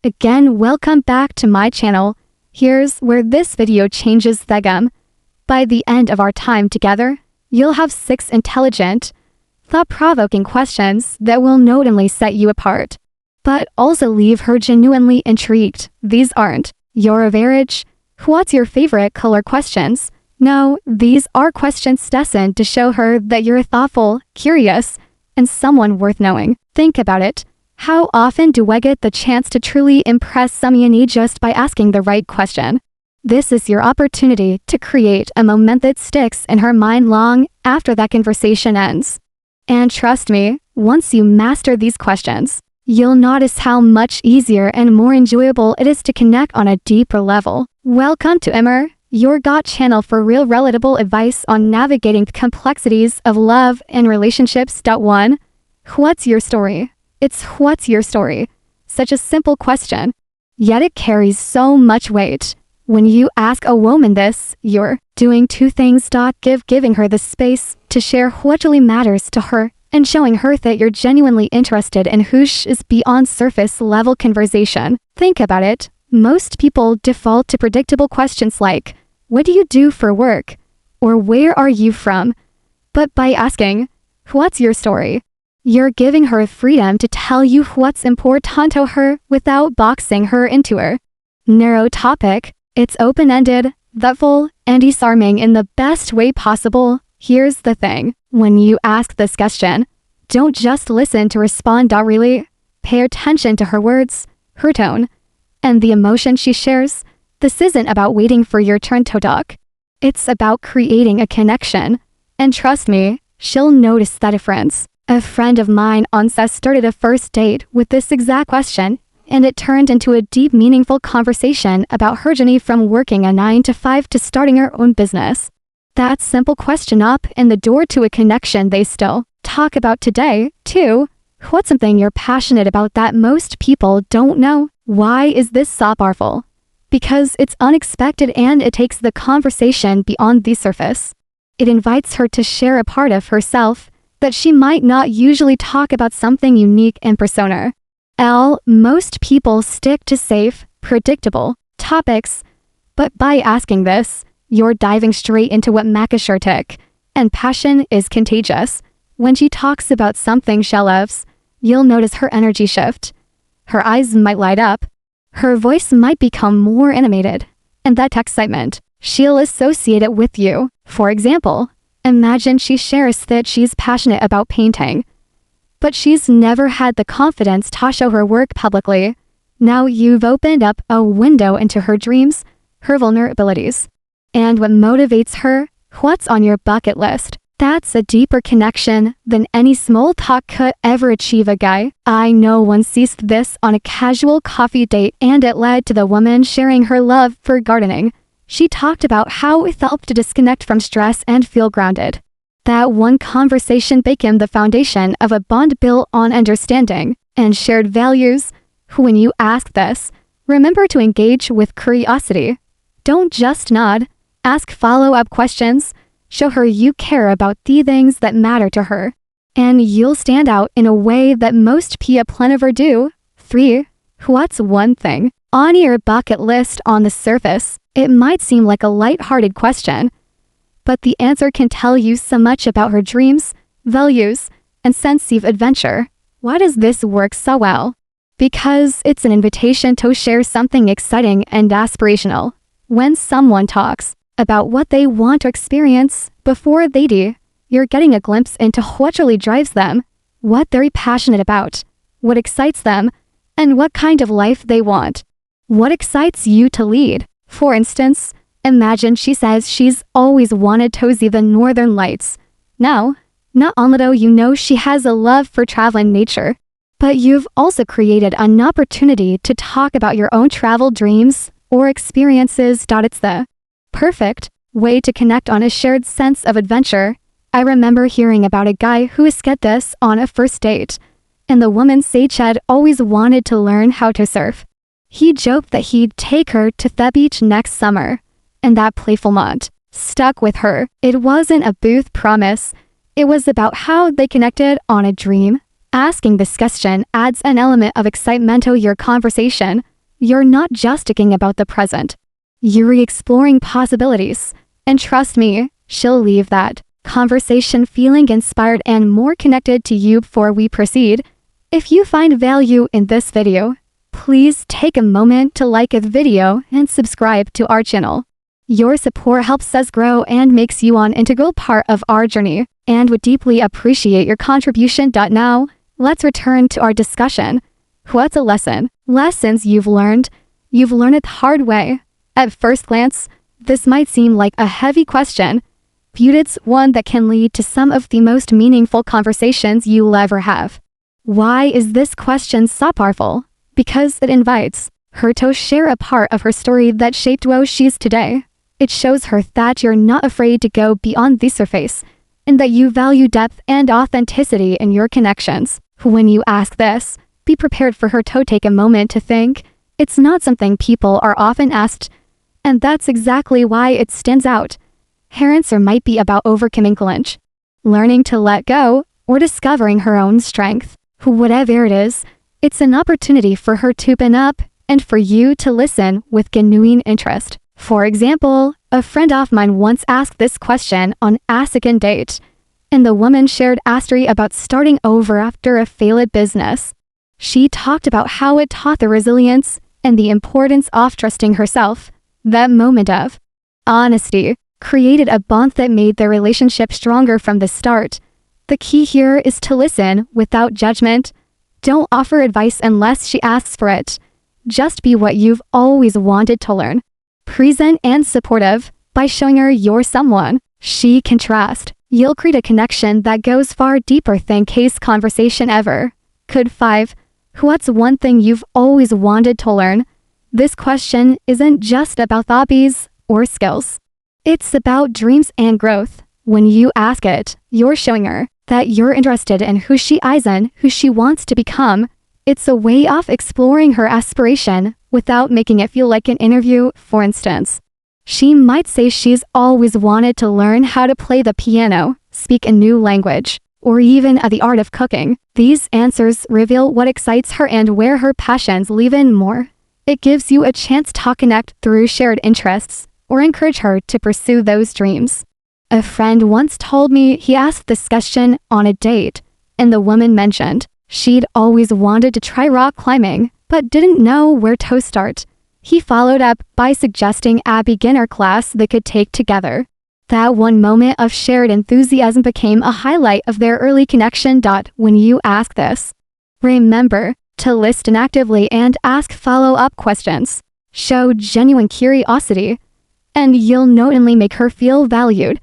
Again, welcome back to my channel. Here's where this video changes the game. By the end of our time together, you'll have 6 intelligent, thought-provoking questions that will not only set you apart, but also leave her genuinely intrigued. These aren't your average, what's your favorite color questions. No, these are questions destined to show her that you're thoughtful, curious, and someone worth knowing. Think about it. How often do we get the chance to truly impress someone just by asking the right question? This is your opportunity to create a moment that sticks in her mind long after that conversation ends. And trust me, once you master these questions, you'll notice how much easier and more enjoyable it is to connect on a deeper level. Welcome to Emmer, your God channel for real relatable advice on navigating the complexities of love and relationships. 1. What's your story? It's what's your story? Such a simple question, yet it carries so much weight. When you ask a woman this, you're doing 2 things. Giving her the space to share what really matters to her and showing her that you're genuinely interested in who she is beyond surface level conversation. Think about it. Most people default to predictable questions like, what do you do for work? Or where are you from? But by asking, what's your story? You're giving her freedom to tell you what's important to her without boxing her into her narrow topic. It's open-ended, thoughtful, and disarming in the best way possible. Here's the thing. When you ask this question, don't just listen to respond. Really pay attention to her words, her tone, and the emotion she shares. This isn't about waiting for your turn to talk. It's about creating a connection. And trust me, she'll notice that difference. A friend of mine once started a first date with this exact question, and it turned into a deep, meaningful conversation about her journey from working a 9-to-5 to starting her own business. That simple question opened the door to a connection they still talk about today. 2. What's something you're passionate about that most people don't know? Why is this so powerful? Because it's unexpected and it takes the conversation beyond the surface. It invites her to share a part of herself that she might not usually talk about, something unique and personal. Most people stick to safe, predictable topics, but by asking this, you're diving straight into what makes her tick. And passion is contagious. When she talks about something she loves, you'll notice her energy shift. Her eyes might light up. Her voice might become more animated. And that excitement, she'll associate it with you. For example, imagine she shares that she's passionate about painting, but she's never had the confidence to show her work publicly. Now you've opened up a window into her dreams, her vulnerabilities, and what motivates her, what's on your bucket list. That's a deeper connection than any small talk could ever achieve. A guy I know once seized this on a casual coffee date, and it led to the woman sharing her love for gardening. She talked about how it helped to disconnect from stress and feel grounded. That one conversation became the foundation of a bond built on understanding and shared values. When you ask this, remember to engage with curiosity. Don't just nod. Ask follow-up questions. Show her you care about the things that matter to her, and you'll stand out in a way that most people never do. 3. What's one thing on your bucket list? On the surface, it might seem like a light-hearted question, but the answer can tell you so much about her dreams, values, and sense of adventure. Why does this work so well? Because it's an invitation to share something exciting and aspirational. When someone talks about what they want to experience before they do, you're getting a glimpse into what really drives them, what they're passionate about, what excites them, and what kind of life they want. What excites you to lead? For instance, imagine she says she's always wanted to see the Northern Lights. Now, not only do you know she has a love for travel and nature, but you've also created an opportunity to talk about your own travel dreams or experiences. It's the perfect way to connect on a shared sense of adventure. I remember hearing about a guy who escaped this on a first date, and the woman said she'd always wanted to learn how to surf. He joked that he'd take her to the beach next summer, and that playful moment stuck with her. It wasn't a booth promise. It was about how they connected on a dream. Asking this question adds an element of excitement to your conversation. you're not just thinking about the present. You're exploring possibilities. And trust me, she'll leave that conversation feeling inspired and more connected to you before we proceed. If you find value in this video, please take a moment to like the video and subscribe to our channel. Your support helps us grow and makes you an integral part of our journey, and would deeply appreciate your contribution. Now, let's return to our discussion. What's a lesson? Lessons you've learned. You've learned it the hard way. At first glance, this might seem like a heavy question, but it's one that can lead to some of the most meaningful conversations you'll ever have. Why is this question so powerful? Because it invites her to share a part of her story that shaped who she is today. It shows her that you're not afraid to go beyond the surface, and that you value depth and authenticity in your connections. When you ask this, be prepared for her to take a moment to think. It's not something people are often asked, and that's exactly why it stands out. Her answer might be about overcoming challenge, learning to let go, or discovering her own strength. Whatever it is, it's an opportunity for her to open up, and for you to listen with genuine interest. For example, a friend of mine once asked this question on a second date, and the woman shared a story about starting over after a failed business. She talked about how it taught the resilience and the importance of trusting herself. That moment of honesty created a bond that made their relationship stronger from the start. The key here is to listen without judgment. Don't offer advice unless she asks for it. Just be what you've always wanted to learn. Present and supportive. By showing her you're someone she can trust, you'll create a connection that goes far deeper than case conversation ever could. 5. What's one thing you've always wanted to learn? This question isn't just about hobbies or skills. It's about dreams and growth. When you ask it, you're showing her that you're interested in who she is and who she wants to become. It's a way of exploring her aspiration without making it feel like an interview. For instance, she might say she's always wanted to learn how to play the piano, speak a new language, or even the art of cooking. These answers reveal what excites her and where her passions live. In more, it gives you a chance to connect through shared interests or encourage her to pursue those dreams. A friend once told me he asked this question on a date, and the woman mentioned she'd always wanted to try rock climbing, but didn't know where to start. He followed up by suggesting a beginner class they could take together. That one moment of shared enthusiasm became a highlight of their early connection. When you ask this, remember to listen actively and ask follow-up questions. Show genuine curiosity, and you'll not only make her feel valued,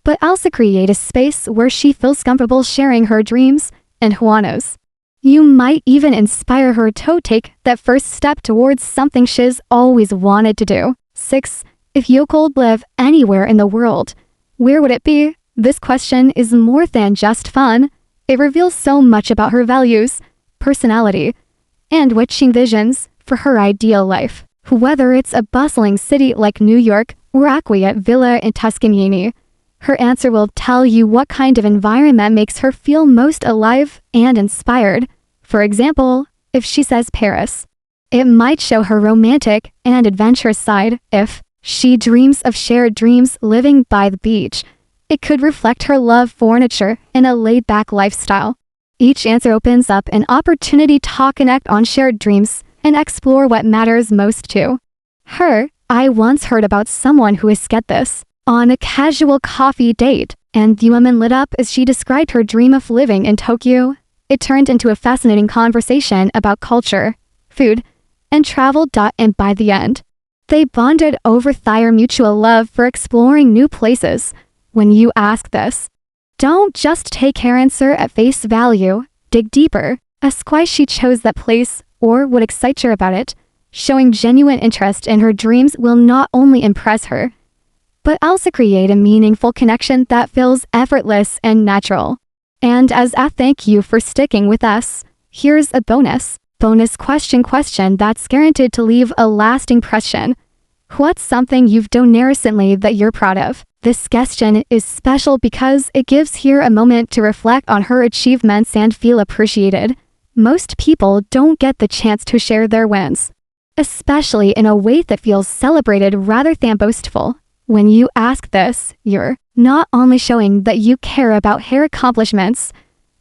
but also create a space where she feels comfortable sharing her dreams. And who knows, you might even inspire her to take that first step towards something she's always wanted to do. 6. If you could live anywhere in the world, where would it be? This question is more than just fun. It reveals so much about her values, personality, and what she envisions for her ideal life. Whether it's a bustling city like New York or a quiet villa in Tuscany, her answer will tell you what kind of environment makes her feel most alive and inspired. For example, if she says Paris, it might show her romantic and adventurous side. If she dreams of shared dreams living by the beach, it could reflect her love for nature and a laid-back lifestyle. Each answer opens up an opportunity to connect on shared dreams and explore what matters most to her. I once heard about someone who escaped this on a casual coffee date, and the woman lit up as she described her dream of living in Tokyo. It turned into a fascinating conversation about culture, food, and travel. And by the end, they bonded over their mutual love for exploring new places. When you ask this, don't just take her answer at face value. Dig deeper. Ask why she chose that place or what excites her about it. Showing genuine interest in her dreams will not only impress her, but also create a meaningful connection that feels effortless and natural. And as a thank you for sticking with us, here's a bonus question that's guaranteed to leave a lasting impression. What's something you've done recently that you're proud of? This question is special because it gives her a moment to reflect on her achievements and feel appreciated. Most people don't get the chance to share their wins, especially in a way that feels celebrated rather than boastful. When you ask this, you're not only showing that you care about her accomplishments,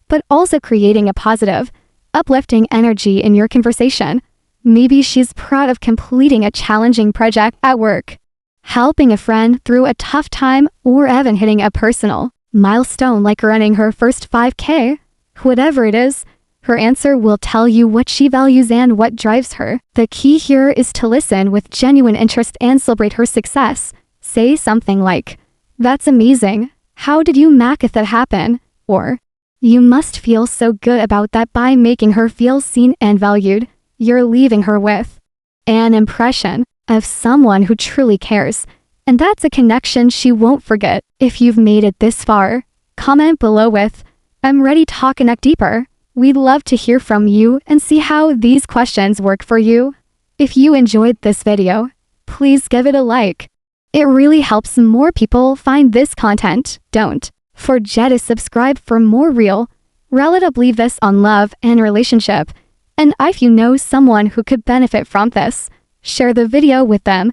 but also creating a positive, uplifting energy in your conversation. Maybe she's proud of completing a challenging project at work, helping a friend through a tough time, or even hitting a personal milestone like running her first 5K. Whatever it is, her answer will tell you what she values and what drives her. The key here is to listen with genuine interest and celebrate her success. Say something like, "That's amazing. How did you make that happen?" Or, "You must feel so good about that." By making her feel seen and valued, you're leaving her with an impression of someone who truly cares, and that's a connection she won't forget. If you've made it this far, comment below with, "I'm ready to connect deeper." We'd love to hear from you and see how these questions work for you. If you enjoyed this video, please give it a like. It really helps more people find this content. Don't forget to subscribe for more real, relatively this on love and relationship. And if you know someone who could benefit from this, share the video with them.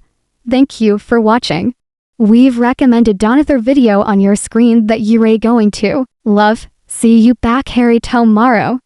Thank you for watching. We've recommended another video on your screen that you're going to love. See you back here tomorrow.